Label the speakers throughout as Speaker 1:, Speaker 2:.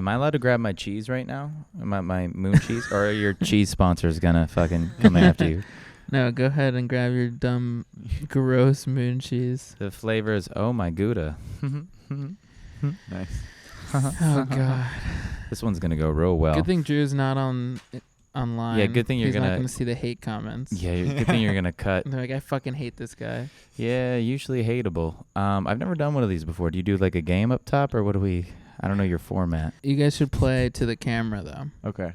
Speaker 1: Am I allowed to grab my cheese right now? My moon cheese? Or are your cheese sponsors gonna fucking come after you?
Speaker 2: No, go ahead and grab your dumb, gross moon cheese.
Speaker 1: The flavor is my Gouda.
Speaker 3: Nice.
Speaker 2: Oh God.
Speaker 1: This one's gonna go real well.
Speaker 2: Good thing Drew's not online.
Speaker 1: Yeah, good thing
Speaker 2: He's not gonna see the hate comments.
Speaker 1: Yeah, good thing you're gonna cut.
Speaker 2: They're like, I fucking hate this guy.
Speaker 1: Yeah, usually hateable. I've never done one of these before. Do you do like a game up top, or what do we? I don't know your format.
Speaker 2: You guys should play to the camera though.
Speaker 1: Okay.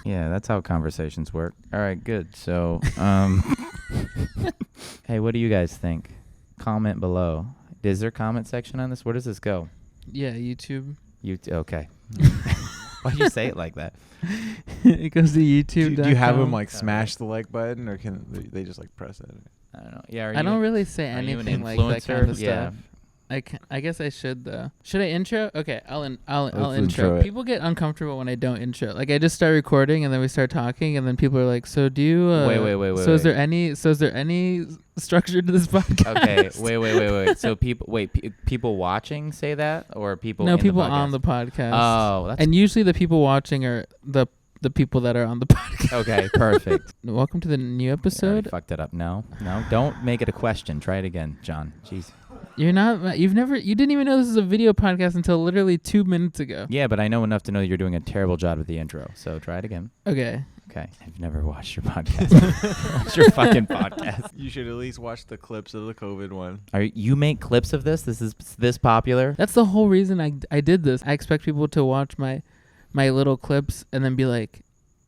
Speaker 1: Yeah, that's how conversations work. All right, good. So, hey, what do you guys think? Comment below. Is there a comment section on this? Where does this go?
Speaker 2: Yeah, YouTube.
Speaker 1: Okay. Why'd you say it like that?
Speaker 2: It goes to YouTube.
Speaker 3: Do you have them like smash the like button, or can they just like press it?
Speaker 1: I don't know. Yeah,
Speaker 2: I don't really say anything like that kind of
Speaker 1: yeah.
Speaker 2: stuff. I guess I should though. Should I intro? Okay, I'll
Speaker 3: intro
Speaker 2: intro.
Speaker 3: it.
Speaker 2: People get uncomfortable when I don't intro. Like I just start recording and then we start talking and then people are like, "So do you?"
Speaker 1: Wait.
Speaker 2: So is there any structure to this podcast?
Speaker 1: Okay. Wait. So people watching say that, or people?
Speaker 2: No,
Speaker 1: in
Speaker 2: people
Speaker 1: the podcast?
Speaker 2: on the podcast.
Speaker 1: Oh, that's
Speaker 2: and usually the people watching are the people that are on the podcast.
Speaker 1: okay. Perfect.
Speaker 2: Welcome to the new
Speaker 1: I
Speaker 2: episode.
Speaker 1: fucked it up. No, don't make it a question. Try it again, John. Jeez.
Speaker 2: You didn't even know this is a video podcast until literally 2 minutes ago.
Speaker 1: Yeah, but I know enough to know you're doing a terrible job with the intro. So try it again.
Speaker 2: Okay.
Speaker 1: I've never watched your podcast. Watch your fucking podcast.
Speaker 3: You should at least watch the clips of the COVID one.
Speaker 1: You make clips of this? This is this popular?
Speaker 2: That's the whole reason I did this. I expect people to watch my little clips and then be like,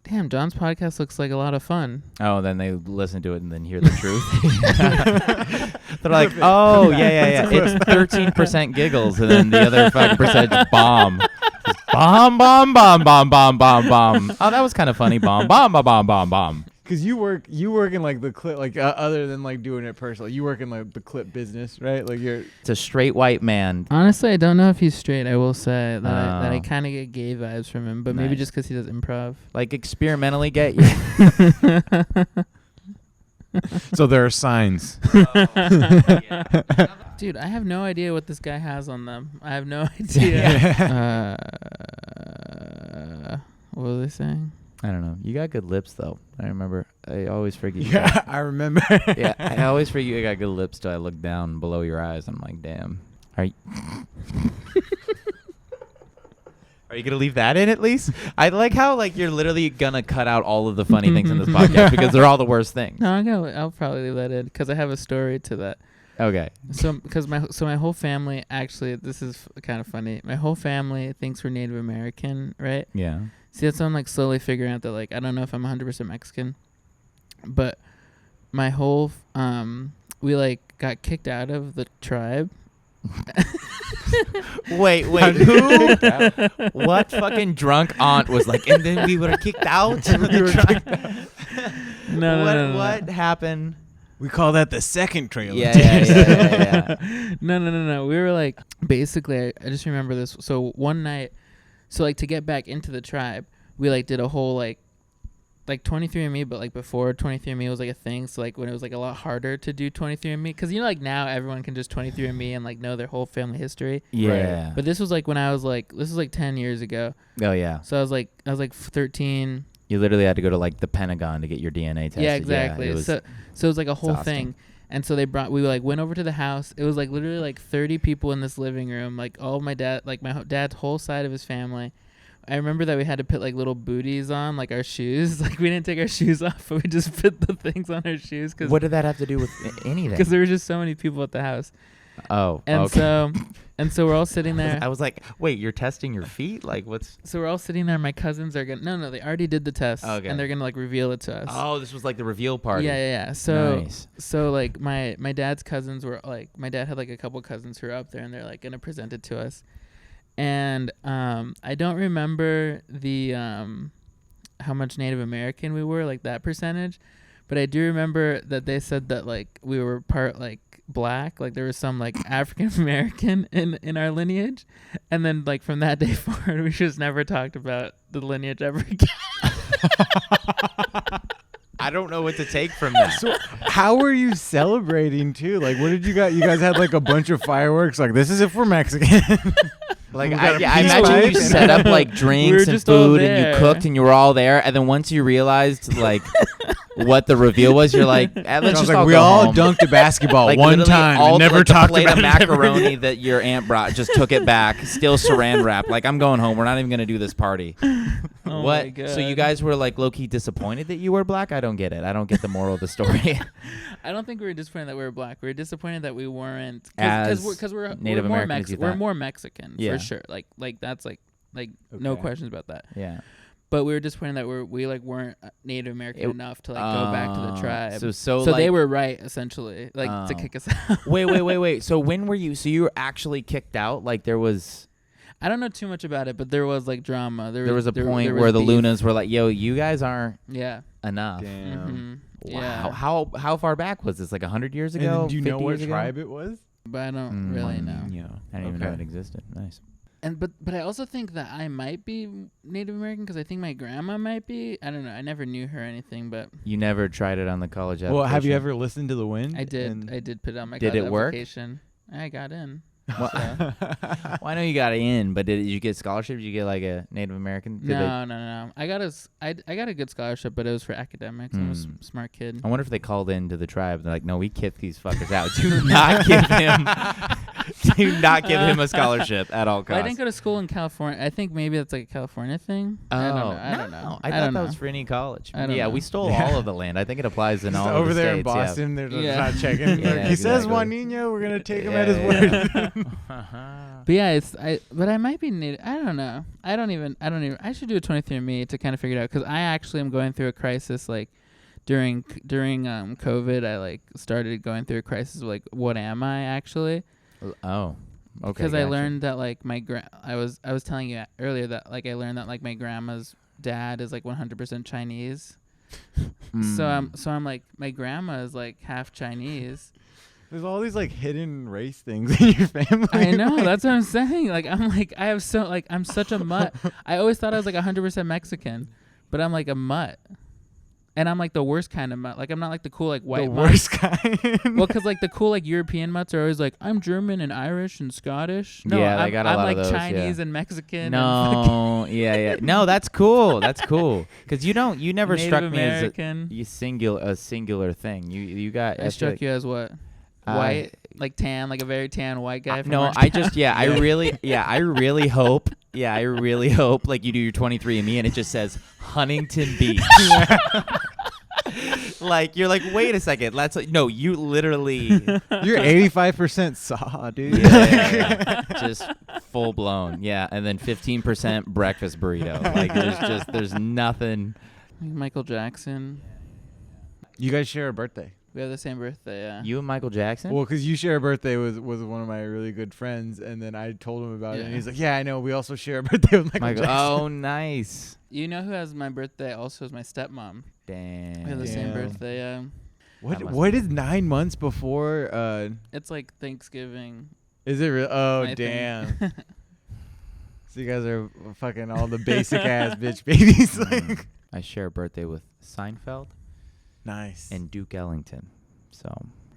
Speaker 2: damn, John's podcast looks like a lot of fun.
Speaker 1: Oh, then they listen to it and then hear the truth. They're like, oh, yeah. It's 13% giggles, and then the other 5% bomb. Just bomb. Oh, that was kind of funny. Bomb.
Speaker 3: Because you work in like the clip, like other than like doing it personally, you work in like the clip business, right? Like
Speaker 1: It's a straight white man.
Speaker 2: Honestly, I don't know if he's straight. I will say that I kind of get gay vibes from him, but maybe
Speaker 1: Nice.
Speaker 2: just because he does improv.
Speaker 1: Like experimentally get you.
Speaker 3: So there are signs.
Speaker 2: Dude, I have no idea what this guy has on them. I have no idea. What were they saying?
Speaker 1: I don't know. You got good lips, though. I remember. I always forget.
Speaker 3: Yeah, I remember.
Speaker 1: Yeah, I always forget you got good lips till I look down below your eyes. I'm like, damn. Are you gonna leave that in at least? I like how like you're literally gonna cut out all of the funny things in this podcast because they're all the worst things.
Speaker 2: No, I'll probably leave that in because I have a story to that.
Speaker 1: Okay.
Speaker 2: So my whole family, actually, this is kind of funny. My whole family thinks we're Native American, right?
Speaker 1: Yeah.
Speaker 2: See, that's why I'm like slowly figuring out that like I don't know if I'm 100% Mexican, but my whole we like got kicked out of the tribe.
Speaker 1: Wait, who? What fucking drunk aunt was like, and then we were kicked out?
Speaker 2: No.
Speaker 1: What happened?
Speaker 3: We call that the second trailer.
Speaker 1: Yeah.
Speaker 2: No. We were like, basically, I just remember this. So one night, like to get back into the tribe, we like did a whole like 23andMe, but like before 23andMe was like a thing. So like when it was like a lot harder to do 23andMe, because you know like now everyone can just 23andMe and like know their whole family history.
Speaker 1: Yeah.
Speaker 2: Right? But this was like when I was like, this was like 10 years ago.
Speaker 1: Oh yeah.
Speaker 2: So I was like 13.
Speaker 1: You literally had to go to like the Pentagon to get your DNA tested.
Speaker 2: Yeah, exactly.
Speaker 1: Yeah,
Speaker 2: so it was like a whole
Speaker 1: exhausting.
Speaker 2: thing. And so we like went over to the house. It was like literally like 30 people in this living room, like all of my dad, like my dad's whole side of his family. I remember that we had to put like little booties on, like our shoes. Like we didn't take our shoes off, but we just put the things on our shoes. Cause
Speaker 1: what did that have to do with anything?
Speaker 2: Because there were just so many people at the house.
Speaker 1: Oh,
Speaker 2: and
Speaker 1: okay.
Speaker 2: so we're all sitting there.
Speaker 1: I was like, wait, you're testing your feet? Like what's?
Speaker 2: So we're all sitting there. My cousins are gonna. No, they already did the test.
Speaker 1: Okay.
Speaker 2: And they're gonna like reveal it to us.
Speaker 1: Oh, this was like the reveal party.
Speaker 2: Yeah. So
Speaker 1: nice.
Speaker 2: So like my dad's cousins were like, my dad had like a couple cousins who were up there, and they're like gonna present it to us. And I don't remember the how much Native American we were, like that percentage, but I do remember that they said that like we were part like black, like there was some like African American in our lineage, and then like from that day forward we just never talked about the lineage ever again.
Speaker 1: I don't know what to take from that.
Speaker 3: So how were you celebrating too? Like what did you guys had like a bunch of fireworks, like this is if we're Mexican.
Speaker 1: Like
Speaker 3: We got a
Speaker 1: I
Speaker 3: peace
Speaker 1: imagine
Speaker 3: pipe
Speaker 1: you
Speaker 3: and-
Speaker 1: set up like
Speaker 2: We
Speaker 1: drinks
Speaker 2: were
Speaker 1: and
Speaker 2: just all
Speaker 1: food and you
Speaker 2: there.
Speaker 1: cooked and you were all there, and then once you realized like what the reveal was, you're like, let's
Speaker 3: Sounds
Speaker 1: just
Speaker 3: like
Speaker 1: all
Speaker 3: we
Speaker 1: go
Speaker 3: all
Speaker 1: home.
Speaker 3: dunked a basketball
Speaker 1: Like
Speaker 3: one
Speaker 1: literally
Speaker 3: time
Speaker 1: all
Speaker 3: and never
Speaker 1: like,
Speaker 3: talked
Speaker 1: the plate
Speaker 3: about
Speaker 1: of
Speaker 3: it ever
Speaker 1: macaroni
Speaker 3: again.
Speaker 1: that your aunt brought, just took it back, still saran wrap. Like, I'm going home. We're not even gonna do this party.
Speaker 2: Oh
Speaker 1: What?
Speaker 2: my God.
Speaker 1: So you guys were like low key disappointed that you were black? I don't get it. I don't get the moral of the story.
Speaker 2: I don't think we were disappointed that we were black. We were disappointed that we weren't
Speaker 1: As
Speaker 2: we're
Speaker 1: Native
Speaker 2: more
Speaker 1: American as you
Speaker 2: We're
Speaker 1: thought.
Speaker 2: more Mexican
Speaker 1: Yeah.
Speaker 2: for sure. Like that's like no
Speaker 3: Okay.
Speaker 2: questions about that.
Speaker 1: Yeah.
Speaker 2: But we were disappointed that we like weren't Native American enough to like go back to the tribe.
Speaker 1: So
Speaker 2: So they
Speaker 1: like-
Speaker 2: were right essentially, like to
Speaker 1: Oh.
Speaker 2: kick us out.
Speaker 1: Wait. So when were you? So you were actually kicked out? Like there was
Speaker 2: I don't know too much about it, but there was like drama.
Speaker 1: there was a
Speaker 2: there
Speaker 1: point
Speaker 2: was
Speaker 1: where the
Speaker 2: beef.
Speaker 1: Lunas were like, "Yo, you guys aren't
Speaker 2: Yeah.
Speaker 1: enough."
Speaker 3: Damn.
Speaker 2: Mhm.
Speaker 1: Wow.
Speaker 2: Yeah.
Speaker 1: How far back was this? Like 100 years
Speaker 3: And
Speaker 1: ago?
Speaker 3: then do you know
Speaker 1: 50
Speaker 3: what
Speaker 1: years ago?
Speaker 3: tribe it was?
Speaker 2: But I don't really know.
Speaker 3: Yeah.
Speaker 1: I didn't even know
Speaker 3: Okay.
Speaker 1: it existed. Nice.
Speaker 2: And but I also think that I might be Native American because I think my grandma might be. I don't know. I never knew her or anything, but
Speaker 1: You never tried it on the college application?
Speaker 3: Well, have you ever listened to the wind?
Speaker 2: I did.
Speaker 3: And-
Speaker 2: I did put it on my
Speaker 1: Did
Speaker 2: college
Speaker 1: it work?
Speaker 2: application. I got in.
Speaker 1: Well, well, I know you got in, but did you get scholarship? Did you get like a Native American? Did they-
Speaker 2: No. I got a good scholarship, but it was for academics. I'm a smart kid.
Speaker 1: I wonder if they called into the tribe. They're like, "No, we kicked these fuckers out. Do not give him, do not give him a scholarship at all
Speaker 2: Well, I
Speaker 1: costs."
Speaker 2: didn't go to school in California. I think maybe that's like a California thing. I don't know. I don't know.
Speaker 1: I thought that was for any college.
Speaker 2: I don't
Speaker 1: Yeah,
Speaker 2: know.
Speaker 1: we stole
Speaker 3: Yeah.
Speaker 1: all of the land. I think it applies in
Speaker 3: Just
Speaker 1: all
Speaker 3: over
Speaker 1: of the
Speaker 3: there
Speaker 1: states.
Speaker 3: in Boston, they're just
Speaker 2: Yeah.
Speaker 3: not checking.
Speaker 1: Yeah,
Speaker 3: He says
Speaker 1: exactly.
Speaker 3: Juan Nino, we're gonna take him
Speaker 1: Yeah,
Speaker 3: at his
Speaker 1: yeah,
Speaker 3: word.
Speaker 2: But yeah, but I might be native. I don't know. I don't even. I should do a 23andMe to kind of figure it out because I actually am going through a crisis. Like during COVID, I like started going through a crisis of like, what am I actually?
Speaker 1: Oh, okay.
Speaker 2: Because I
Speaker 1: gotcha.
Speaker 2: learned that like I was telling you earlier that like I learned that like my grandma's dad is like 100% Chinese. So I'm like my grandma is like half Chinese.
Speaker 3: There's all these like hidden race things in your family.
Speaker 2: I know,
Speaker 3: like-
Speaker 2: that's what I'm saying. Like I'm such a mutt. I always thought I was like 100% Mexican, but I'm like a mutt. And I'm like the worst kind of mutt. Like I'm not like the cool like white
Speaker 3: the
Speaker 2: mutt.
Speaker 3: worst kind.
Speaker 2: Well, because like the cool like European mutts are always like, I'm German and Irish and Scottish. No,
Speaker 1: Yeah, they
Speaker 2: I'm,
Speaker 1: got a
Speaker 2: I'm
Speaker 1: lot
Speaker 2: like
Speaker 1: of those,
Speaker 2: Chinese
Speaker 1: yeah.
Speaker 2: and Mexican.
Speaker 1: No, yeah. No, that's cool. That's cool. Because you never
Speaker 2: Native
Speaker 1: struck me
Speaker 2: American.
Speaker 1: as a singular thing. You got.
Speaker 2: I struck you as what? White, like tan, like a very tan white guy. From
Speaker 1: No,
Speaker 2: Orange
Speaker 1: I
Speaker 2: County?
Speaker 1: just I really hope. Yeah, I really hope like you do your 23andMe and it just says Huntington Beach. Like you're like, wait a second. Let's no, you literally.
Speaker 3: You're 85% saw, dude.
Speaker 1: Yeah. Just full blown. Yeah, and then 15% breakfast burrito. Like there's nothing.
Speaker 2: Like Michael Jackson.
Speaker 3: You guys share a birthday.
Speaker 2: We have the same birthday. Yeah.
Speaker 1: You and Michael Jackson?
Speaker 3: Well, because you share a birthday with one of my really good friends, and then I told him about it, and
Speaker 2: Yeah.
Speaker 3: he's like, "Yeah, I know. We also share a birthday with Michael Jackson."
Speaker 1: Oh, nice.
Speaker 2: You know who has my birthday? Also, is my stepmom.
Speaker 1: Damn.
Speaker 2: We have the same
Speaker 3: Damn.
Speaker 2: birthday. Yeah.
Speaker 3: What is 9 months before?
Speaker 2: It's like Thanksgiving.
Speaker 3: Is it real? Oh,
Speaker 2: I think.
Speaker 3: damn. So you guys are fucking all the basic ass bitch babies. Like,
Speaker 1: I share a birthday with Seinfeld
Speaker 3: nice.
Speaker 1: and Duke Ellington. So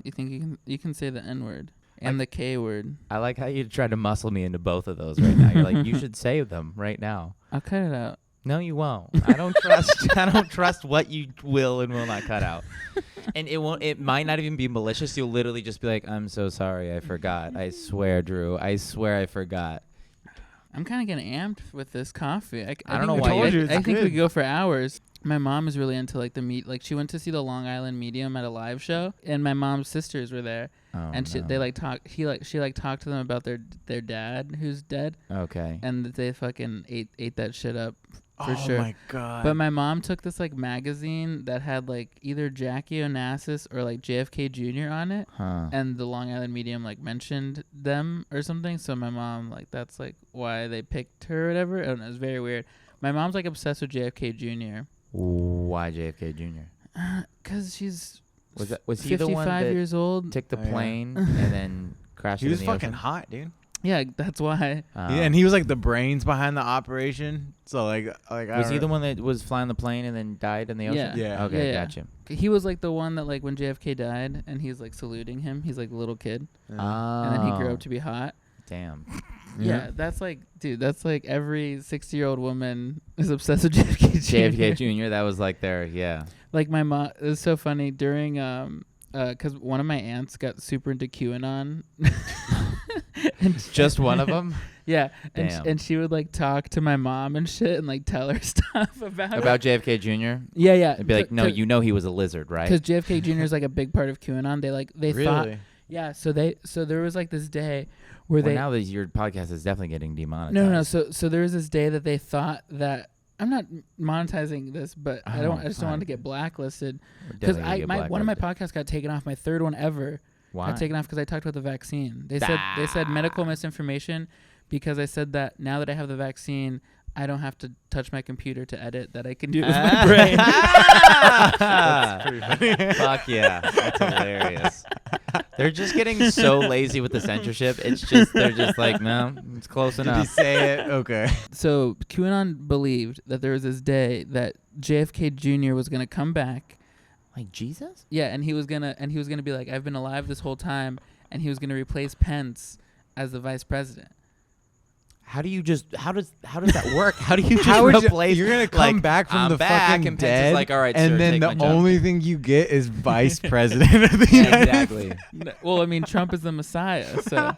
Speaker 2: You think you can say the N word and the K word?
Speaker 1: I like how you try to muscle me into both of those right now. You're like, you should say them right now.
Speaker 2: I'll cut it out.
Speaker 1: No, you won't. I don't trust what you will and will not cut out. And it might not even be malicious. You'll literally just be like, I'm so sorry, I forgot. I swear, Drew. I swear I forgot.
Speaker 2: I'm kind of getting amped with this coffee. I
Speaker 1: don't
Speaker 2: think
Speaker 1: know
Speaker 2: we
Speaker 1: why
Speaker 2: could-
Speaker 3: told you,
Speaker 2: I
Speaker 3: it's
Speaker 2: think we
Speaker 3: good.
Speaker 2: could go for hours. My mom is really into like the meat. Like she went to see the Long Island Medium at a live show, and my mom's sisters were there,
Speaker 1: Oh,
Speaker 2: and
Speaker 1: no.
Speaker 2: they like talk. She like talked to them about their dad who's dead,
Speaker 1: Okay.
Speaker 2: and that they fucking ate that shit up for
Speaker 3: oh
Speaker 2: sure.
Speaker 3: my god.
Speaker 2: But my mom took this like magazine that had like either Jackie Onassis or like JFK Jr. on it,
Speaker 1: Huh.
Speaker 2: and the Long Island Medium like mentioned them or something. So my mom like that's like why they picked her or whatever. I don't know, it was very weird. My mom's like obsessed with JFK Jr.
Speaker 1: Why JFK Jr.?
Speaker 2: Cause she's
Speaker 1: Was he the
Speaker 2: 55
Speaker 1: one that
Speaker 2: years old.
Speaker 1: took the
Speaker 3: Oh, yeah.
Speaker 1: plane and then crashed
Speaker 3: he
Speaker 1: it
Speaker 3: was
Speaker 1: in the
Speaker 3: fucking
Speaker 1: ocean?
Speaker 3: hot, dude.
Speaker 2: Yeah, that's why.
Speaker 1: Oh.
Speaker 3: Yeah, and he was like the brains behind the operation. So like
Speaker 1: Was he the one that was flying the plane and then died in the ocean?
Speaker 2: Yeah.
Speaker 3: Yeah.
Speaker 1: Okay,
Speaker 2: Yeah.
Speaker 1: gotcha.
Speaker 2: He was like the one that like when JFK died and he's like saluting him. He's like the little kid, and then he grew up to be hot.
Speaker 1: Damn.
Speaker 2: Yeah, that's like, dude, that's like every 60-year-old woman is obsessed with JFK Jr.
Speaker 1: JFK Jr. That was like their
Speaker 2: Like my mom, it was so funny during because one of my aunts got super into QAnon. And
Speaker 1: Just one of them.
Speaker 2: Yeah,
Speaker 1: Damn.
Speaker 2: and she would like talk to my mom and shit and like tell her stuff about
Speaker 1: JFK Jr.
Speaker 2: Yeah, yeah.
Speaker 1: It'd be like, no, you know he was a lizard, right?
Speaker 2: Because JFK Jr. is like a big part of QAnon. They
Speaker 3: Really?
Speaker 2: thought, yeah. So there was like this day where
Speaker 1: now that your podcast is definitely getting demonetized.
Speaker 2: No. So there was this day that they thought that I'm not monetizing this, but I just don't want to get blacklisted because one of my podcasts got taken off. My third one ever got taken off because I talked about the vaccine. They said medical misinformation because I said that now that I have the vaccine, I don't have to touch my computer to edit, that I can do it with my brain.
Speaker 3: That's pretty funny.
Speaker 1: Fuck yeah. That's hilarious. They're just getting so lazy with the censorship. They're just like, no, it's close enough.
Speaker 3: Did he say it? Okay.
Speaker 2: So QAnon believed that there was this day that JFK Jr. was going to come back.
Speaker 1: Like Jesus?
Speaker 2: Yeah, and he was gonna be like, I've been alive this whole time, and he was gonna replace Pence as the vice president.
Speaker 1: How does that work? How do you just replace?
Speaker 3: You're gonna come back from the fucking
Speaker 1: and Pence
Speaker 3: dead,
Speaker 1: is like, all right,
Speaker 3: and
Speaker 1: sir,
Speaker 3: then
Speaker 1: take
Speaker 3: the
Speaker 1: my job.
Speaker 3: only thing you get is vice president of the United States.
Speaker 1: Exactly.
Speaker 2: Well, I mean, Trump is the Messiah, so.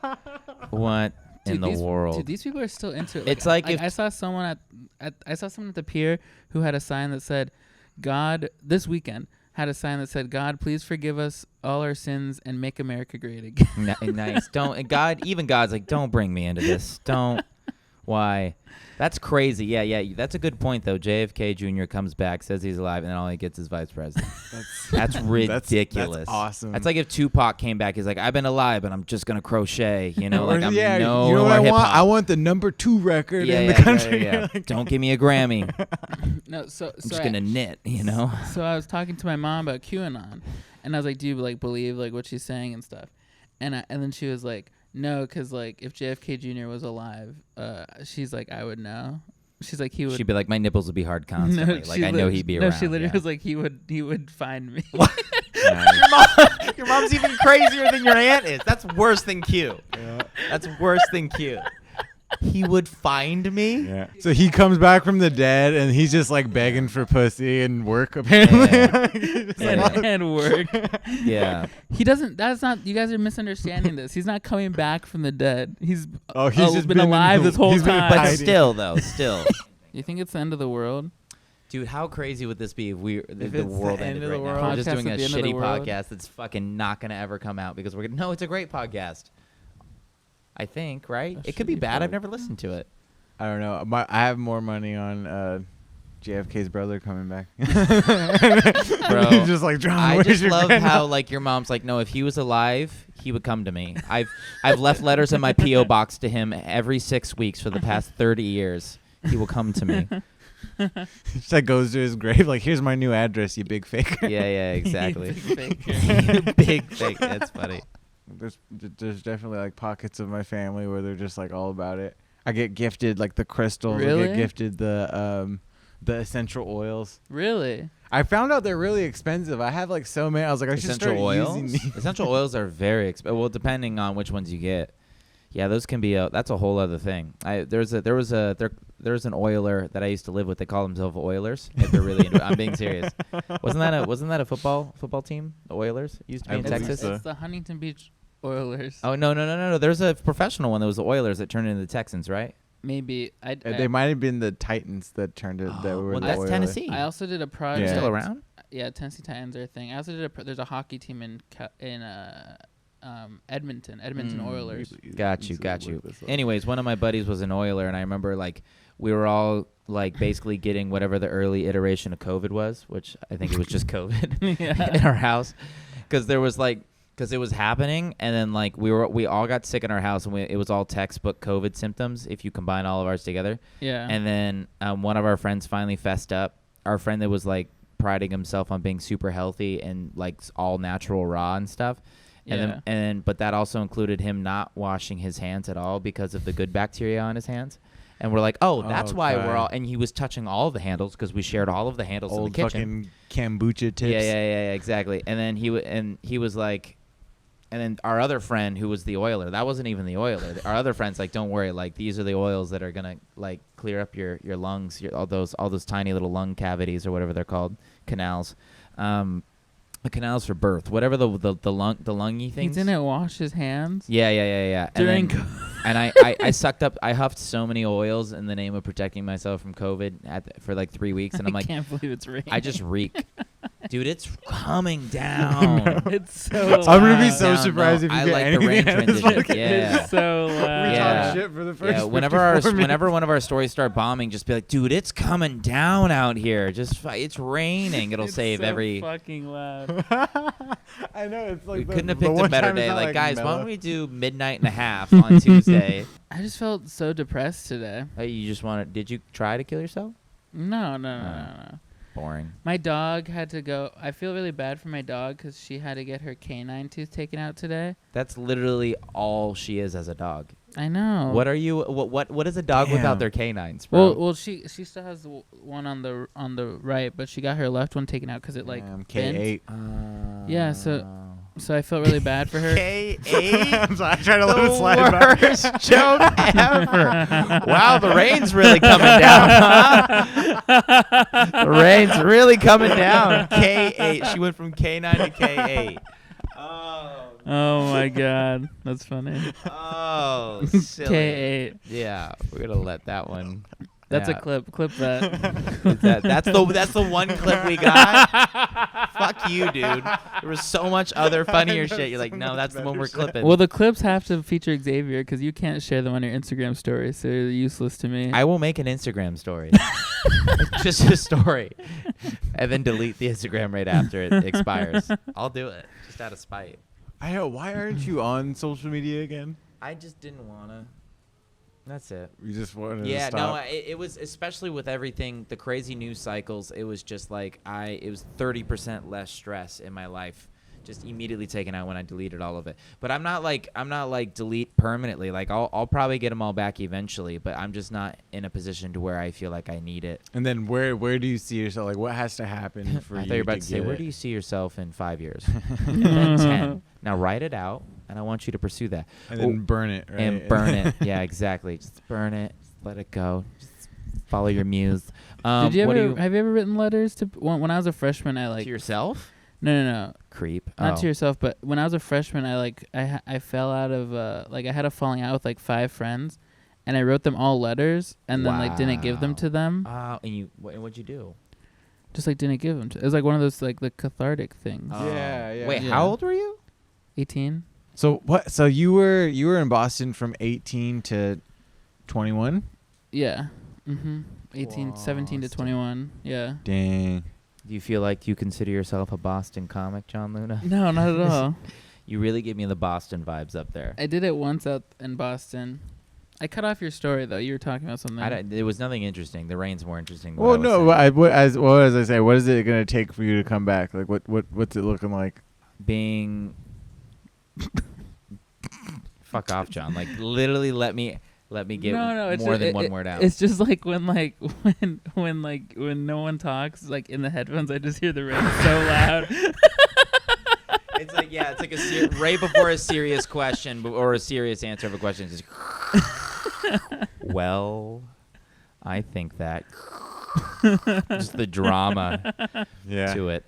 Speaker 1: What in the world?
Speaker 2: Dude, these people are still into it.
Speaker 1: It's like if
Speaker 2: I saw someone at the pier who had a sign that said, "God," this weekend had a sign that said, "God, please forgive us all our sins and make America great again."
Speaker 1: Nice. Even God's like, don't bring me into this. Don't. Why? That's crazy. Yeah. That's a good point, though. JFK Jr. comes back, says he's alive, and then all he gets is vice president. That's ridiculous.
Speaker 3: That's awesome.
Speaker 1: That's like if Tupac came back. He's like, I've been alive, but I'm just going to crochet. You know, like,
Speaker 3: you know
Speaker 1: no
Speaker 3: what I
Speaker 1: more
Speaker 3: want?
Speaker 1: hip-hop.
Speaker 3: I want the #2 record in the country.
Speaker 1: Yeah. Don't give me a Grammy.
Speaker 2: No, so
Speaker 1: I'm just going to knit, you know?
Speaker 2: So I was talking to my mom about QAnon, and I was like, do you like believe like what she's saying and stuff? And then she was like, no, because like if JFK Jr. was alive, she's like, I would know. She's like, he would.
Speaker 1: She'd be like, my nipples would be hard constantly. Like I know he'd be around.
Speaker 2: No, she literally was like, he would find me.
Speaker 1: Nice. Your mom's even crazier than your aunt is. That's worse than Q.
Speaker 3: Yeah.
Speaker 1: That's worse than Q. He would find me.
Speaker 3: Yeah. So he comes back from the dead, and he's just like begging for pussy and work apparently.
Speaker 2: And work.
Speaker 1: Yeah.
Speaker 2: He doesn't. That's not. You guys are misunderstanding this. He's not coming back from the dead. He's
Speaker 3: just
Speaker 2: been alive this whole time.
Speaker 1: But still.
Speaker 2: You think it's the end of the world?
Speaker 1: Dude, how crazy would this be if the
Speaker 3: it's
Speaker 1: world
Speaker 3: the end
Speaker 1: ended
Speaker 3: of the
Speaker 1: right
Speaker 3: world?
Speaker 1: now? We're just
Speaker 2: Podcast
Speaker 1: doing a
Speaker 2: at the end of the
Speaker 1: shitty
Speaker 2: world?
Speaker 1: podcast that's fucking not going to ever come out because no, it's a great podcast. I think, right? It could be bad. I've never listened to it.
Speaker 3: I don't know. I have more money on JFK's brother coming back.
Speaker 1: Bro,
Speaker 3: He's just like, John,
Speaker 1: I
Speaker 3: where's
Speaker 1: just
Speaker 3: your
Speaker 1: love
Speaker 3: friend?
Speaker 1: how like your mom's like, no, if he was alive, he would come to me. I've left letters in my P.O. box to him every 6 weeks for the past 30 years. He will come to me.
Speaker 3: Just like goes to his grave, like, here's my new address, you big faker.
Speaker 1: Yeah, exactly.
Speaker 2: Big
Speaker 1: Big fake. That's funny.
Speaker 3: There's definitely like pockets of my family where they're just like all about it. I get gifted like the crystals.
Speaker 2: Really?
Speaker 3: I get gifted the essential oils.
Speaker 2: Really?
Speaker 3: I found out they're really expensive. I have like so many. I was like, I should start using these.
Speaker 1: Essential oils are very expensive. Well, depending on which ones you get. Yeah, those can be. That's a whole other thing. There's an oiler that I used to live with. They call themselves Oilers. If they're really into it. I'm being serious. Wasn't that a football team? The Oilers used to be in Texas.
Speaker 2: It's the Huntington Beach Oilers.
Speaker 1: Oh no. There's a professional one that was the Oilers that turned into the Texans, right?
Speaker 2: Maybe
Speaker 3: They might have been the Titans that turned it. That were
Speaker 1: well,
Speaker 3: the
Speaker 1: that's
Speaker 3: Oilers.
Speaker 1: Tennessee.
Speaker 2: I also did a project.
Speaker 1: They're still around?
Speaker 2: Yeah, Tennessee Titans are a thing. I also did there's a hockey team in Edmonton Oilers.
Speaker 1: Got you. Anyways, one of my buddies was an Oiler, and I remember like we were all like basically getting whatever the early iteration of COVID was, which I think it was just COVID in our house, because it was happening, and then like we all got sick in our house, and it was all textbook COVID symptoms if you combine all of ours together.
Speaker 2: Yeah.
Speaker 1: And then one of our friends finally fessed up. Our friend that was like priding himself on being super healthy and like all natural raw and stuff. But that also included him not washing his hands at all because of the good bacteria on his hands. And we're like, that's why we're all. And he was touching all of the handles because we shared all of the handles in the kitchen.
Speaker 3: Fucking kombucha tips.
Speaker 1: Yeah, exactly. And then he was like, And then our other friend who was the oiler, that wasn't even the oiler. Our other friend's like, don't worry, like these are the oils that are gonna like clear up your lungs, all those tiny little lung cavities or whatever they're called, canals. The canals for birth, whatever the lungy things.
Speaker 2: He didn't wash his hands.
Speaker 1: Yeah.
Speaker 2: During
Speaker 1: And I sucked up. I huffed so many oils in the name of protecting myself from COVID for like 3 weeks, and I'm like,
Speaker 2: I can't believe it's raining.
Speaker 1: I just reek. Dude, it's coming down.
Speaker 2: It's so
Speaker 3: I'm gonna be
Speaker 2: loud.
Speaker 3: so surprised if you
Speaker 1: I
Speaker 3: get
Speaker 1: like the
Speaker 3: anything
Speaker 1: rain
Speaker 3: out of this
Speaker 1: transition.
Speaker 3: fucking-
Speaker 1: Yeah.
Speaker 2: It's so loud.
Speaker 3: We
Speaker 1: Yeah.
Speaker 3: talk shit for the first
Speaker 1: Yeah, whenever
Speaker 3: 54 minutes.
Speaker 1: whenever one of our stories start bombing, just be like, dude, it's coming down out here. Just it's raining. It'll
Speaker 2: It's
Speaker 1: save
Speaker 2: so
Speaker 1: every.
Speaker 2: fucking loud.
Speaker 3: I know it's like
Speaker 1: We
Speaker 3: the-
Speaker 1: couldn't have
Speaker 3: the
Speaker 1: picked a
Speaker 3: one
Speaker 1: better
Speaker 3: time it's
Speaker 1: day.
Speaker 3: not,
Speaker 1: Like, guys, why
Speaker 3: mellow.
Speaker 1: don't we do midnight and a half on Tuesday?
Speaker 2: I just felt so depressed today.
Speaker 1: Hey, you just want to? Did you try to kill yourself?
Speaker 2: No.
Speaker 1: Boring.
Speaker 2: My dog had to go. I feel really bad for my dog because she had to get her canine tooth taken out today.
Speaker 1: That's literally all she is as a dog.
Speaker 2: I know.
Speaker 1: What are you? What is a dog
Speaker 3: Damn.
Speaker 1: without their canines, bro?
Speaker 2: Well, she still has the one on the right, but she got her left one taken out because it like bent.
Speaker 3: K8.
Speaker 2: Yeah, so I felt really bad for her.
Speaker 1: K8.
Speaker 3: I'm sorry, I tried to let it slide back.
Speaker 1: Worst joke ever. Wow, the rain's really coming down. Huh? The rain's really coming down. K8. She went from K9 to K8.
Speaker 2: Oh my god, that's funny.
Speaker 1: Oh, silly.
Speaker 2: K8.
Speaker 1: Yeah, we're gonna let that one.
Speaker 2: That's
Speaker 1: yeah.
Speaker 2: a clip. Clip that.
Speaker 1: That's the one clip we got. Fuck you, dude. There was so much other funnier shit. You're like, no, that's the one we're clipping.
Speaker 2: Well, the clips have to feature Xavier because you can't share them on your Instagram story, so they're useless to me.
Speaker 1: I will make an Instagram story. Just a story. And then delete the Instagram right after it expires. I'll do it. Just out of spite.
Speaker 3: I know. Why aren't you on social media again?
Speaker 1: I just didn't want to. That's it.
Speaker 3: You just wanted to
Speaker 1: Yeah,
Speaker 3: stop.
Speaker 1: no, it was, especially with everything, the crazy news cycles, it was just like, it was 30% less stress in my life. Just immediately taken out when I deleted all of it. But I'm not like delete permanently. Like I'll probably get them all back eventually, but I'm just not in a position to where I feel like I need it.
Speaker 3: And then where do you see yourself? Like, what has to happen for
Speaker 1: I
Speaker 3: you
Speaker 1: thought you were about
Speaker 3: to
Speaker 1: to say,
Speaker 3: get
Speaker 1: where
Speaker 3: it?
Speaker 1: do you see yourself in 5 years? And then 10. Now write it out, and I want you to pursue that.
Speaker 3: And then burn it, right?
Speaker 1: And burn it. Yeah, exactly. Just burn it. Just let it go. Just follow your muse.
Speaker 2: Did you
Speaker 1: what do
Speaker 2: ever have you ever written letters to when I was a freshman? I like
Speaker 1: to yourself?
Speaker 2: no.
Speaker 1: Creep.
Speaker 2: Not
Speaker 1: Oh.
Speaker 2: to yourself, but when I was a freshman, I fell out of I had a falling out with like 5 friends, and I wrote them all letters, and then like didn't give them
Speaker 1: Wow.
Speaker 2: to them.
Speaker 1: And what'd you do?
Speaker 2: Just like didn't give them. It was like one of those like the cathartic things.
Speaker 3: Yeah.
Speaker 1: Wait,
Speaker 2: Yeah.
Speaker 1: how old were you?
Speaker 2: 18.
Speaker 3: So what? So you were in Boston from 18 to 21?
Speaker 2: Yeah. 18, 17 to
Speaker 3: Boston.
Speaker 2: 21. Yeah.
Speaker 3: Dang.
Speaker 1: Do you feel like you consider yourself a Boston comic, John Luna?
Speaker 2: No, not at all.
Speaker 1: You really give me the Boston vibes up there.
Speaker 2: I did it once out in Boston. I cut off your story though. You were talking about something.
Speaker 1: There was nothing interesting. The rain's more interesting. Than
Speaker 3: Well,
Speaker 1: what I was
Speaker 3: no.
Speaker 1: saying.
Speaker 3: What as I say, what is it gonna take for you to come back? Like, what's it looking like?
Speaker 1: Being fuck off, John. Like literally, let me get
Speaker 2: it's
Speaker 1: more
Speaker 2: just,
Speaker 1: than one word out.
Speaker 2: It's just like when no one talks like in the headphones, I just hear the rain so loud.
Speaker 1: It's like it's like right before a serious question or a serious answer of a question. It's just well, I think that just the drama to it.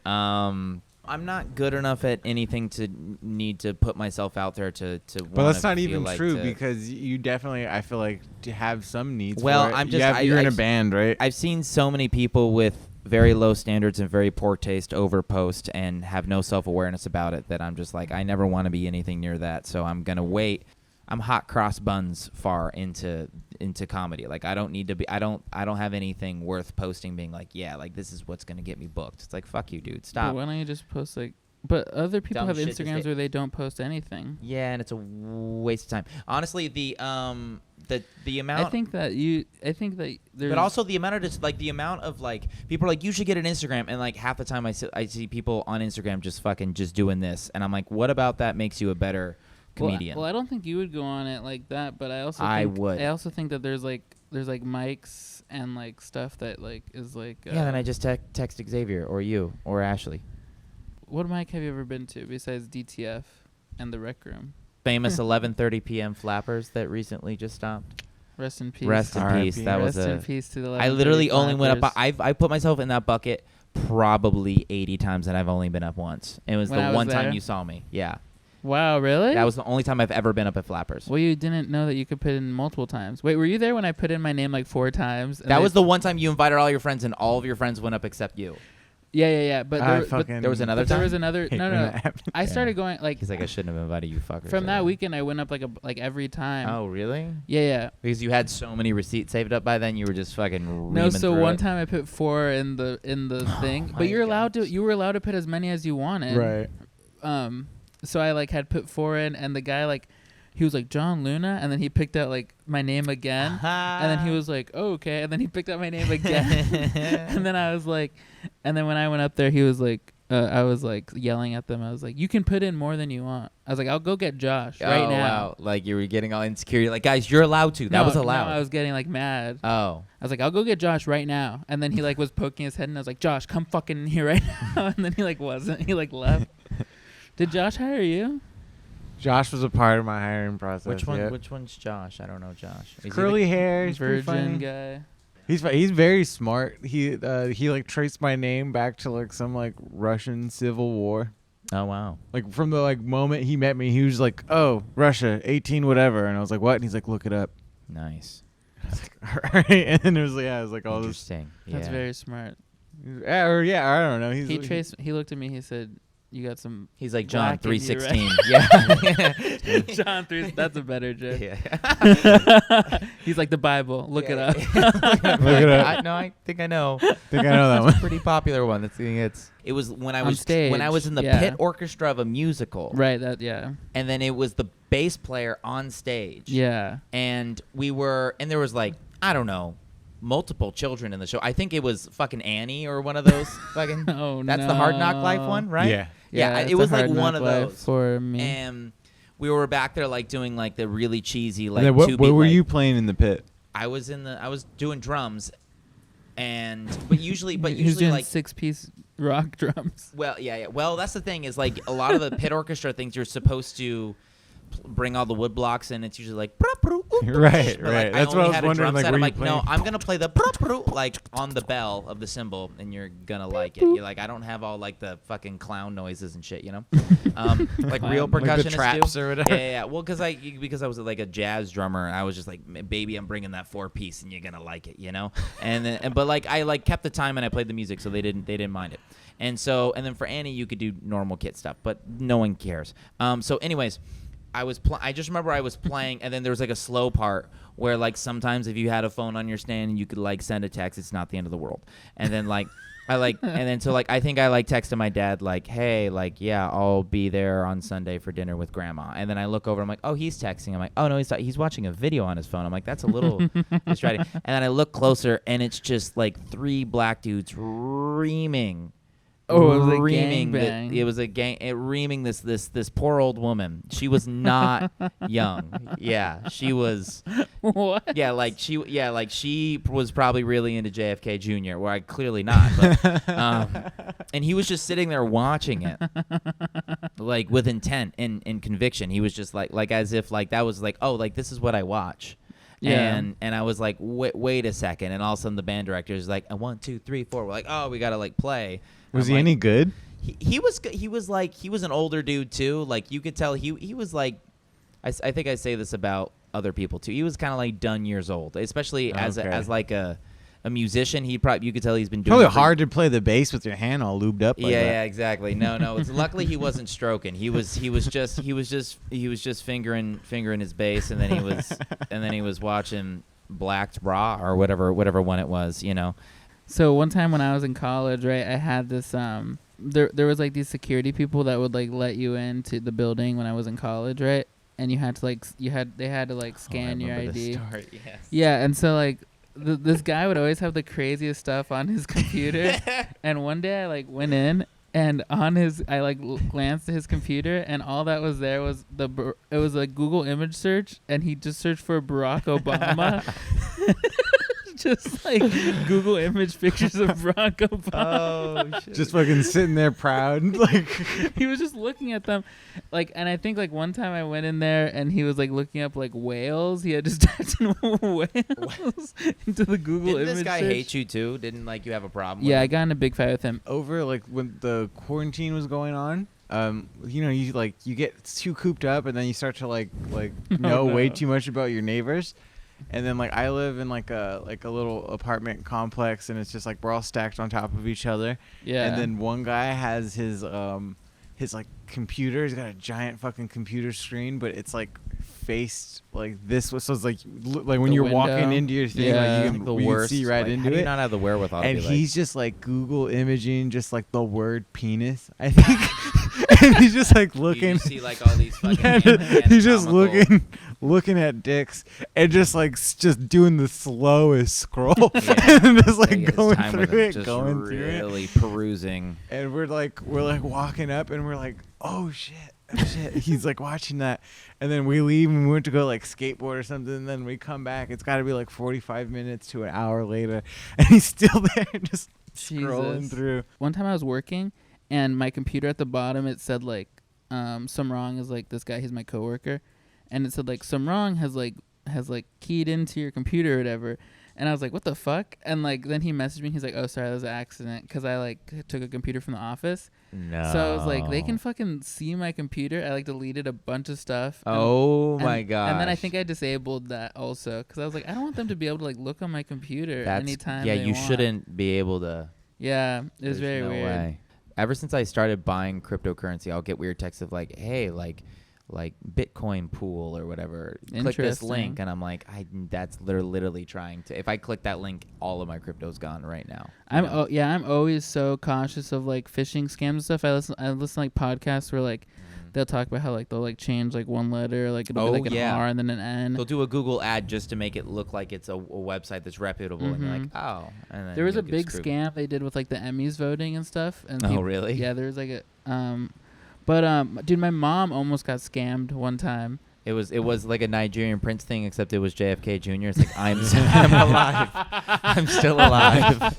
Speaker 1: I'm not good enough at anything to need to put myself out there to.
Speaker 3: But that's not even true because you definitely, I feel like, to have some needs.
Speaker 1: Well,
Speaker 3: for it.
Speaker 1: I'm just
Speaker 3: you're in a band, right?
Speaker 1: I've seen so many people with very low standards and very poor taste overpost and have no self-awareness about it that I'm just like, I never want to be anything near that, so I'm gonna wait. I'm hot cross buns far into comedy. Like I don't need to be. I don't have anything worth posting. Being like, like this is what's gonna get me booked. It's like, fuck you, dude. Stop.
Speaker 2: But why don't you just post like? But other people
Speaker 1: Dumb
Speaker 2: have
Speaker 1: shit to
Speaker 2: Instagrams
Speaker 1: say.
Speaker 2: where they don't post anything.
Speaker 1: Yeah, and it's a waste of time. Honestly, the amount.
Speaker 2: I think that there's.
Speaker 1: But also the amount of just like the amount of like people are like, you should get an Instagram, and like half the time I see people on Instagram just fucking just doing this, and I'm like, what about that makes you a better comedian?
Speaker 2: Well, I don't think you would go on it like that, but I also
Speaker 1: would.
Speaker 2: I also think that there's like mics and like stuff that like is like.
Speaker 1: Yeah, then I just text Xavier or you or Ashley.
Speaker 2: What mic have you ever been to besides DTF? and the rec room.
Speaker 1: Famous 11:30 p.m. flappers that recently just stopped.
Speaker 2: Rest in peace.
Speaker 1: Rest in
Speaker 3: R.I.P.
Speaker 1: peace. That was
Speaker 2: Rest
Speaker 1: a.
Speaker 2: in peace to the.
Speaker 1: I literally
Speaker 2: 11:30
Speaker 1: only went up.
Speaker 2: flappers.
Speaker 1: I put myself in that bucket probably 80 times, and I've only been up once. It was
Speaker 2: When I
Speaker 1: the
Speaker 2: was
Speaker 1: one time
Speaker 2: there?
Speaker 1: you saw me. Yeah,
Speaker 2: Wow, really?
Speaker 1: that was the only time I've ever been up at flappers.
Speaker 2: Well, you didn't know that you could put in multiple times. Wait, were you there when I put in my name like 4 times?
Speaker 1: That was the one time you invited all your friends, and all of your friends went up except you.
Speaker 2: Yeah. But
Speaker 1: There was another
Speaker 2: there
Speaker 1: time?
Speaker 2: was another.
Speaker 3: hate when
Speaker 2: No.
Speaker 3: that happens.
Speaker 2: I started going like
Speaker 1: He's like, I shouldn't have invited you, fuckers.
Speaker 2: from that weekend. I went up like every time.
Speaker 1: Oh, really?
Speaker 2: Yeah.
Speaker 1: Because you had so many receipts saved up by then, you were just fucking reaming
Speaker 2: No, so
Speaker 1: through
Speaker 2: one
Speaker 1: it.
Speaker 2: time I put 4 in the thing,
Speaker 1: my
Speaker 2: but you
Speaker 1: God.
Speaker 2: were allowed to put as many as you wanted.
Speaker 3: Right.
Speaker 2: So I like had put 4 in, and the guy like, he was like John Luna, and then he picked out like my name again, and then he was like, oh, okay, and then he picked out my name again, and then I was like, and then when I went up there, he was like, I was like yelling at them. I was like, you can put in more than you want. I was like, I'll go get Josh right now.
Speaker 1: Wow. Like you were getting all insecure. You're like, guys, you're allowed to. That was allowed.
Speaker 2: No, I was getting like mad.
Speaker 1: Oh.
Speaker 2: I was like, I'll go get Josh right now. And then he like was poking his head, and I was like, Josh, come fucking in here right now. And then he like wasn't. He like left. Did Josh hire you?
Speaker 3: Josh was a part of my hiring process.
Speaker 1: Which one?
Speaker 3: Yep.
Speaker 1: Which one's Josh? I don't know Josh. Is he
Speaker 3: Curly hair. He's pretty
Speaker 2: Virgin
Speaker 3: funny.
Speaker 2: guy.
Speaker 3: He's very smart. He like traced my name back to like some like Russian Civil War.
Speaker 1: Oh wow.
Speaker 3: Like from the like moment he met me, he was like, "Oh, Russia, 18 whatever," and I was like, "What?" And he's like, "Look it up."
Speaker 1: Nice.
Speaker 3: I was like, "All right," and then it was like all this.
Speaker 1: Interesting.
Speaker 2: That's
Speaker 1: yeah.
Speaker 2: very smart.
Speaker 3: Yeah, I don't know.
Speaker 2: He looked at me. He said, "You got some."
Speaker 1: He's like John
Speaker 2: black in you,
Speaker 1: 3:16.
Speaker 2: right?
Speaker 1: Yeah.
Speaker 2: John 3. That's a better joke.
Speaker 1: Yeah.
Speaker 2: He's like the Bible. Look it up.
Speaker 3: Look it up.
Speaker 1: No, I think I know.
Speaker 3: I think I know that one.
Speaker 1: Pretty popular one. It was when I
Speaker 2: On
Speaker 1: was
Speaker 2: stage,
Speaker 1: when I was in the
Speaker 2: yeah.
Speaker 1: pit orchestra of a musical.
Speaker 2: Right. That. Yeah.
Speaker 1: And then it was the bass player on stage.
Speaker 2: Yeah.
Speaker 1: And there was like, I don't know, multiple children in the show. I think it was fucking Annie or one of those fucking.
Speaker 2: Oh
Speaker 1: That's the Hard Knock Life one, right?
Speaker 3: Yeah.
Speaker 1: Yeah,
Speaker 2: it's
Speaker 1: it
Speaker 2: a
Speaker 1: was like
Speaker 2: Hard
Speaker 1: one
Speaker 2: Knock
Speaker 1: of
Speaker 2: Life
Speaker 1: those.
Speaker 2: for me.
Speaker 1: And we were back there like doing like the really cheesy like.
Speaker 3: And then what
Speaker 1: two-beat,
Speaker 3: were
Speaker 1: like-
Speaker 3: you playing in the pit?
Speaker 1: I was doing drums, but usually
Speaker 2: He was doing
Speaker 1: like
Speaker 2: 6-piece rock drums.
Speaker 1: well yeah. Well, that's the thing is like a lot of the pit orchestra things you're supposed to bring all the wood blocks and it's usually like
Speaker 3: Right,
Speaker 1: but, like,
Speaker 3: right. That's what I was
Speaker 1: had a
Speaker 3: wondering.
Speaker 1: drum
Speaker 3: Like,
Speaker 1: set.
Speaker 3: were
Speaker 1: I'm
Speaker 3: you
Speaker 1: like, no,
Speaker 3: playing?
Speaker 1: I'm gonna play the like on the bell of the cymbal, and you're gonna like it. You're like, I don't have all like the fucking clown noises and shit, you know, like real
Speaker 3: Like the
Speaker 1: percussionists
Speaker 3: traps
Speaker 1: do.
Speaker 3: or whatever.
Speaker 1: Yeah. Well, because I was like a jazz drummer, I was just like, baby, I'm bringing that 4-piece, and you're gonna like it, you know. But like I like kept the time and I played the music, so they didn't mind it. And then for Annie, you could do normal kit stuff, but no one cares. So anyways. I just remember I was playing, and then there was like a slow part where like sometimes if you had a phone on your stand and you could like send a text, it's not the end of the world. And then like I think I like texted my dad like, hey, like yeah, I'll be there on Sunday for dinner with Grandma. And then I look over, I'm like, oh, he's texting. I'm like, oh no, he's watching a video on his phone. I'm like, that's a little distracting. And then I look closer, and it's just like 3 black dudes reaming.
Speaker 2: Oh, it was a
Speaker 1: reaming
Speaker 2: gangbang.
Speaker 1: it was a gang reaming this poor old woman. She was not young. Yeah, she was.
Speaker 2: What?
Speaker 1: Yeah, like she was probably really into JFK Jr. Where I clearly not. But, and he was just sitting there watching it, like with intent and conviction. He was just like as if like that was like, oh, like this is what I watch.
Speaker 2: Yeah.
Speaker 1: And I was like, wait a second, and all of a sudden the band director is like, 1, 2, 3, 4. We're like, oh, we gotta like play.
Speaker 3: Was
Speaker 1: I'm
Speaker 3: he
Speaker 1: like,
Speaker 3: any good?
Speaker 1: He was good. He was an older dude too. Like you could tell he was like, I think I say this about other people too. He was kind of like done years old, especially as like a musician. You could tell he's been doing
Speaker 3: Probably
Speaker 1: it for-
Speaker 3: hard to play the bass with your hand all lubed up. Like that.
Speaker 1: yeah, exactly. No. It's luckily he wasn't stroking. He was just fingering his bass, and then he was watching Black's Bra or whatever one it was, you know.
Speaker 2: So one time when I was in college, right, I had this there was like these security people that would like let you into the building when I was in college, right? And you had to like they had to like scan your ID.
Speaker 1: Yes.
Speaker 2: Yeah, and so like this guy would always have the craziest stuff on his computer. And one day I like went in, and I like glanced at his computer, and all that was there was it was a Google image search, and he just searched for Barack Obama. just like Google image pictures of Bronco Bob.
Speaker 1: Oh shit.
Speaker 3: Just fucking sitting there proud. Like
Speaker 2: He was just looking at them, like, and I think like one time I went in there and he was like looking up like whales. He had just typed in whales into the Google
Speaker 1: Didn't
Speaker 2: image.
Speaker 1: this guy
Speaker 2: search.
Speaker 1: hate you too? Didn't like you have a problem?
Speaker 2: Yeah, I
Speaker 1: with him?
Speaker 2: got in a big fight with him.
Speaker 3: over like when the quarantine was going on, you get too cooped up and then you start to like know way too much about your neighbors. And then like I live in like a little apartment complex and it's just like we're all stacked on top of each other.
Speaker 2: Yeah.
Speaker 3: And then one guy has his like computer. He's got a giant fucking computer screen, but it's like faced like this. So it's like when
Speaker 2: The
Speaker 3: you're
Speaker 2: window.
Speaker 3: walking into your thing,
Speaker 2: Yeah.
Speaker 3: like
Speaker 1: Like
Speaker 3: you
Speaker 1: the
Speaker 3: can
Speaker 1: worst.
Speaker 3: see right
Speaker 1: like,
Speaker 3: into
Speaker 1: how do you
Speaker 3: it.
Speaker 1: not have the wherewithal?
Speaker 3: And
Speaker 1: to be
Speaker 3: he's just like Google imaging just like the word penis, I think. And he's just like
Speaker 1: like,
Speaker 3: looking.
Speaker 1: You see like all these fucking.
Speaker 3: Yeah, he's just
Speaker 1: anatomical-
Speaker 3: looking at dicks and just like just doing the slowest scroll
Speaker 1: Yeah.
Speaker 3: and just like
Speaker 1: Take his
Speaker 3: going
Speaker 1: time with
Speaker 3: through
Speaker 1: it,
Speaker 3: it,
Speaker 1: just
Speaker 3: going through it.
Speaker 1: really perusing.
Speaker 3: And we're like walking up and we're like, oh shit. He's like watching that, and then we leave and we went to go like skateboard or something, and then we come back. It's got to be like 45 minutes to an hour later, and he's still there just scrolling
Speaker 2: Jesus.
Speaker 3: through.
Speaker 2: One time I was working and my computer at the bottom, it said like some wrong is like this guy, he's my coworker, and it said like some wrong has keyed into your computer or whatever. And I was like, what the fuck? And like then he messaged me, he's like, oh sorry, that was an accident, because I like took a computer from the office.
Speaker 1: No.
Speaker 2: So I was like, they can fucking see my computer. I like deleted a bunch of stuff.
Speaker 1: Oh
Speaker 2: and,
Speaker 1: my god.
Speaker 2: And then I think I disabled that also, because I was like, I don't want them to be able to like look on my computer anytime
Speaker 1: Yeah,
Speaker 2: they
Speaker 1: you
Speaker 2: want.
Speaker 1: shouldn't be able to.
Speaker 2: Yeah, it was
Speaker 1: There's
Speaker 2: very
Speaker 1: no
Speaker 2: weird.
Speaker 1: way. Ever since I started buying cryptocurrency, I'll get weird texts of like, "Hey, like Bitcoin pool or whatever. Click this link," and I'm like, they're literally trying to. If I click that link, all of my crypto's gone right now.
Speaker 2: I'm always so cautious of like phishing scams and stuff. I listen to like podcasts where like they'll talk about how like they'll like change like one letter, like it'll be like an R and then an N.
Speaker 1: They'll do a Google ad just to make it look like it's a website that's reputable, and you're like, oh. And then
Speaker 2: there was
Speaker 1: you'll
Speaker 2: a
Speaker 1: get
Speaker 2: big
Speaker 1: screwed.
Speaker 2: scam they did with like the Emmys voting and stuff. And
Speaker 1: Oh, really?
Speaker 2: Yeah, there was like a dude, my mom almost got scammed one time.
Speaker 1: It was like a Nigerian prince thing, except it was JFK Jr. It's like I'm alive. I'm still alive.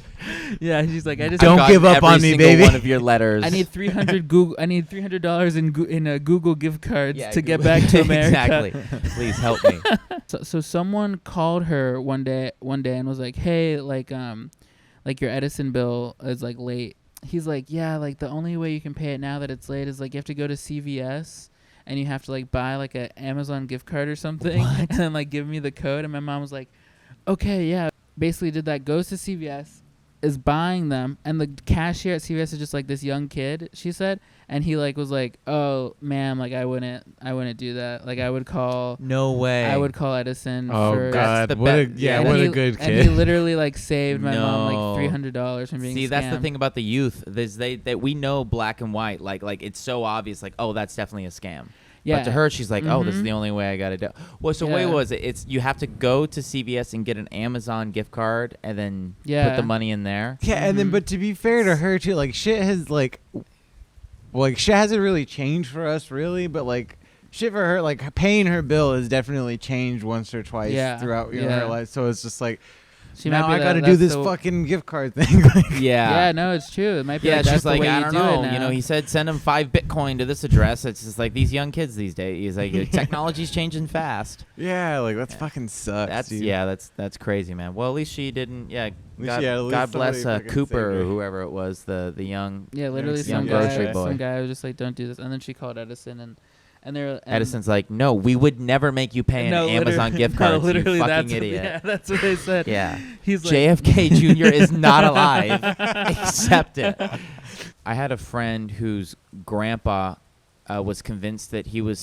Speaker 2: Yeah, she's like, I just
Speaker 3: Don't give up
Speaker 1: every
Speaker 3: on me,
Speaker 1: single
Speaker 3: baby.
Speaker 1: One of your letters.
Speaker 2: I need $300 in Google gift cards
Speaker 1: Yeah,
Speaker 2: to get
Speaker 1: Google-
Speaker 2: back to America.
Speaker 1: Exactly. Please help me.
Speaker 2: So someone called her one day and was like, hey, like your Edison bill is like late. He's like, yeah, like the only way you can pay it now that it's late is like you have to go to CVS and you have to like buy like a Amazon gift card or something and then like give me the code. And my mom was like, okay, yeah. Basically did that, goes to CVS, is buying them, and the cashier at CVS is just like this young kid, she said, and he like was like, oh ma'am, like I wouldn't do that. Like I would call
Speaker 1: No way.
Speaker 2: I would call Edison
Speaker 3: Oh
Speaker 2: for
Speaker 3: God!
Speaker 1: the
Speaker 3: What a
Speaker 1: bet-
Speaker 3: yeah,
Speaker 1: yeah,
Speaker 3: what
Speaker 2: and
Speaker 3: a
Speaker 2: he-
Speaker 3: good
Speaker 2: And he
Speaker 3: kid.
Speaker 2: literally like saved my mom
Speaker 1: No.
Speaker 2: like $300 from being
Speaker 1: See, that's the
Speaker 2: scammed.
Speaker 1: thing about the youth. That we know black and white. Like it's so obvious. Like, oh, that's definitely a scam.
Speaker 2: Yeah.
Speaker 1: But to her, she's like, oh, this is
Speaker 2: Mhm.
Speaker 1: the only way I got to do. Well, so
Speaker 2: Yeah.
Speaker 1: wait, what was it? It's you have to go to CVS and get an Amazon gift card and then put
Speaker 2: Yeah.
Speaker 1: the money in there.
Speaker 3: Yeah, and then
Speaker 2: Mhm.
Speaker 3: but to be fair to her too, like shit has like shit hasn't really changed for us really, but like shit for her, like paying her bill has definitely changed once or twice
Speaker 2: Yeah.
Speaker 3: throughout
Speaker 2: Yeah.
Speaker 3: her life. So it's just like
Speaker 2: She
Speaker 3: now
Speaker 2: might
Speaker 3: I
Speaker 2: be
Speaker 3: got to
Speaker 2: that-
Speaker 3: do
Speaker 2: that's
Speaker 3: this
Speaker 2: the-
Speaker 3: fucking gift card thing.
Speaker 2: Yeah, no, it's true. It might be
Speaker 1: Yeah,
Speaker 2: like,
Speaker 1: she's
Speaker 2: that's the
Speaker 1: like,
Speaker 2: way
Speaker 1: I
Speaker 2: you
Speaker 1: don't
Speaker 2: do
Speaker 1: know.
Speaker 2: it now.
Speaker 1: You know, he said send him 5 Bitcoin to this address. It's just like these young kids these days. He's like, technology's changing fast.
Speaker 3: Yeah, like that's fucking sucks.
Speaker 1: That's
Speaker 3: dude.
Speaker 1: that's crazy, man. Well, at least she didn't. Yeah,
Speaker 3: least-
Speaker 1: God,
Speaker 3: yeah, at least
Speaker 1: God bless
Speaker 3: somebody fucking
Speaker 1: Cooper
Speaker 3: saved
Speaker 1: or
Speaker 3: her.
Speaker 1: whoever it was, the young
Speaker 2: Yeah, literally
Speaker 3: Young
Speaker 2: some
Speaker 1: grocery
Speaker 2: guy,
Speaker 1: boy.
Speaker 2: some guy was just like, don't do this. And then she called Edison and they're and
Speaker 1: Edison's like, no, we would never make you pay an
Speaker 2: no,
Speaker 1: Amazon
Speaker 2: literally-
Speaker 1: gift card.
Speaker 2: No,
Speaker 1: you
Speaker 2: literally,
Speaker 1: fucking
Speaker 2: that's
Speaker 1: idiot.
Speaker 2: Yeah, that's what they said.
Speaker 1: Yeah.
Speaker 2: He's like,
Speaker 1: JFK Jr. is not alive. Accept it. I had a friend whose grandpa was convinced that he was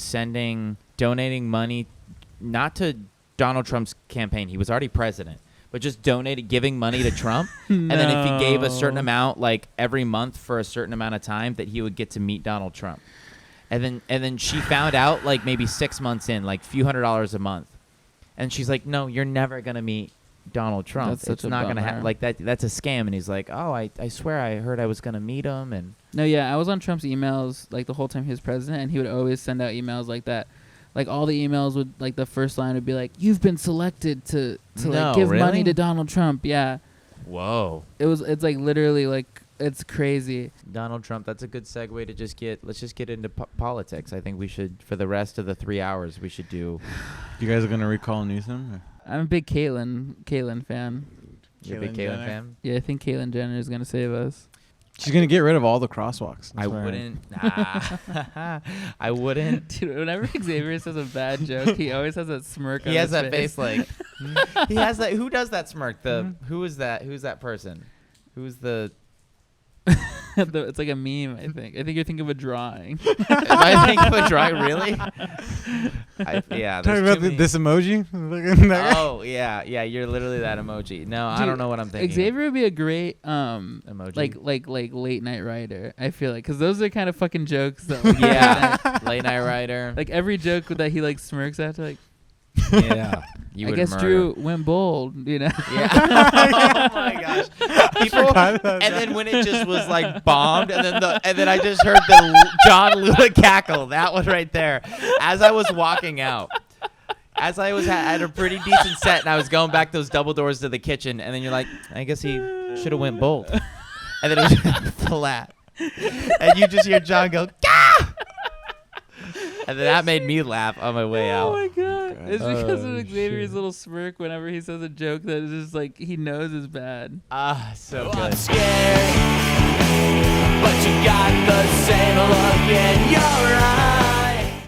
Speaker 1: donating money, not to Donald Trump's campaign. He was already president, but just giving money to Trump. And then if he gave a certain
Speaker 2: No.
Speaker 1: amount, like every month for a certain amount of time, that he would get to meet Donald Trump. And then she found out like maybe 6 months in, like few $100s a month. And she's like, no, you're never going to meet Donald Trump.
Speaker 2: That's such
Speaker 1: It's
Speaker 2: a
Speaker 1: not going to
Speaker 2: bummer.
Speaker 1: happen. Like that's a scam. And he's like, oh, I swear I heard I was going to meet him. And
Speaker 2: No, yeah, I was on Trump's emails like the whole time he was president, and he would always send out emails like that. like all the emails would like the first line would be like, "You've been selected to
Speaker 1: No,
Speaker 2: like give money
Speaker 1: really?
Speaker 2: to Donald Trump." Yeah,
Speaker 1: Whoa.
Speaker 2: it's like literally like it's crazy.
Speaker 1: Donald Trump. That's a good segue to let's just get into politics. I think we should, for the rest of the 3 hours, we should do.
Speaker 3: You guys are gonna recall Newsom? Or?
Speaker 2: I'm a big Caitlyn fan.
Speaker 1: You're a big
Speaker 3: Caitlyn
Speaker 1: Caitlyn
Speaker 3: Jenner?
Speaker 1: fan?
Speaker 2: Yeah, I think Caitlyn Jenner is gonna save us.
Speaker 3: She's gonna get rid of all the crosswalks.
Speaker 1: I wouldn't. Nah. I wouldn't.
Speaker 2: Dude, whenever Xavier says a bad joke, he always has that smirk on
Speaker 1: He has
Speaker 2: his
Speaker 1: that face like. He has that. Who does that smirk? Who is that? Who's that person? Who's the?
Speaker 2: It's like a meme, I think. I think you're thinking of a drawing.
Speaker 1: Am I thinking of a drawing? Really? Yeah.
Speaker 3: Talking
Speaker 1: there's
Speaker 3: about
Speaker 1: too many-
Speaker 3: this emoji. Look at that guy.
Speaker 1: Oh yeah, you're literally that emoji. No, I
Speaker 2: Dude,
Speaker 1: don't know what I'm thinking.
Speaker 2: Xavier would be a great
Speaker 1: Emoji.
Speaker 2: like late night writer. I feel like because those are kind of fucking jokes that like,
Speaker 1: Yeah, late night writer.
Speaker 2: like every joke that he like smirks at, like
Speaker 1: Yeah, you
Speaker 2: I
Speaker 1: would
Speaker 2: guess
Speaker 1: murder.
Speaker 2: Drew went bold, you know.
Speaker 1: Yeah. Oh my gosh. People,
Speaker 3: forgot about
Speaker 1: and
Speaker 3: that.
Speaker 1: then when it just was like bombed, and then I just heard the John Lula cackle. That one right there. As I was walking out, as I was had a pretty decent set, and I was going back those double doors to the kitchen, and then you're like, I guess he should have went bold, and then it was flat, and you just hear John go, Gah! And then that made me laugh on my way out.
Speaker 2: Oh my god! It's because
Speaker 3: Oh,
Speaker 2: of Xavier's
Speaker 3: shit.
Speaker 2: little smirk whenever he says a joke that is just like he knows is bad.
Speaker 1: So
Speaker 4: I'm
Speaker 1: good.
Speaker 4: scared, but you got the same look in